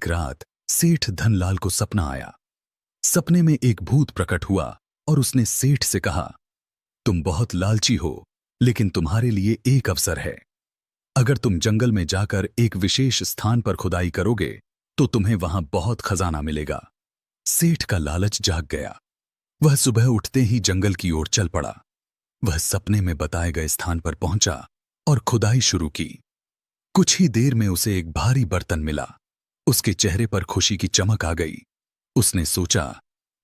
एक रात सेठ धनलाल को सपना आया। सपने में एक भूत प्रकट हुआ और उसने सेठ से कहा, तुम बहुत लालची हो, लेकिन तुम्हारे लिए एक अवसर है। अगर तुम जंगल में जाकर एक विशेष स्थान पर खुदाई करोगे तो तुम्हें वहां बहुत खजाना मिलेगा। सेठ का लालच जाग गया। वह सुबह उठते ही जंगल की ओर चल पड़ा। वह सपने में बताए गए स्थान पर पहुंचा और खुदाई शुरू की। कुछ ही देर में उसे एक भारी बर्तन मिला। उसके चेहरे पर खुशी की चमक आ गई। उसने सोचा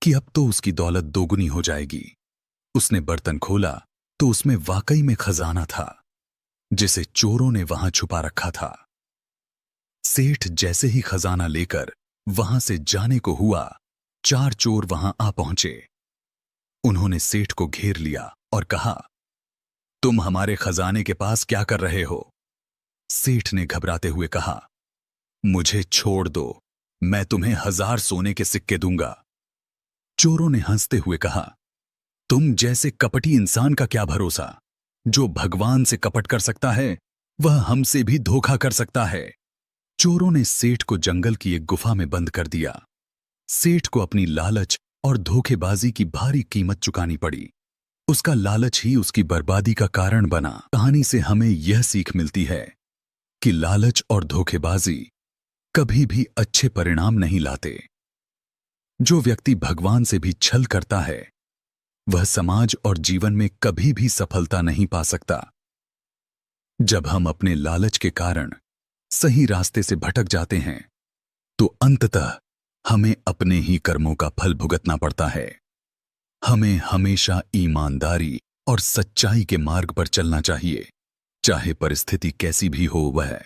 कि अब तो उसकी दौलत दोगुनी हो जाएगी। उसने बर्तन खोला तो उसमें वाकई में खजाना था, जिसे चोरों ने वहां छुपा रखा था। सेठ जैसे ही खजाना लेकर वहां से जाने को हुआ, 4 चोर वहां आ पहुंचे। उन्होंने सेठ को घेर लिया और कहा, तुम हमारे खजाने के पास क्या कर रहे हो? सेठ ने घबराते हुए कहा, मुझे छोड़ दो, मैं तुम्हें 1000 सोने के सिक्के दूंगा। चोरों ने हंसते हुए कहा, तुम जैसे कपटी इंसान का क्या भरोसा? जो भगवान से कपट कर सकता है वह हमसे भी धोखा कर सकता है। चोरों ने सेठ को जंगल की एक गुफा में बंद कर दिया। सेठ को अपनी लालच और धोखेबाजी की भारी कीमत चुकानी पड़ी। उसका लालच ही उसकी बर्बादी का कारण बना। कहानी से हमें यह सीख मिलती है कि लालच और धोखेबाजी कभी भी अच्छे परिणाम नहीं लाते। जो व्यक्ति भगवान से भी छल करता है वह समाज और जीवन में कभी भी सफलता नहीं पा सकता। जब हम अपने लालच के कारण सही रास्ते से भटक जाते हैं तो अंततः हमें अपने ही कर्मों का फल भुगतना पड़ता है। हमें हमेशा ईमानदारी और सच्चाई के मार्ग पर चलना चाहिए, चाहे परिस्थिति कैसी भी हो वह।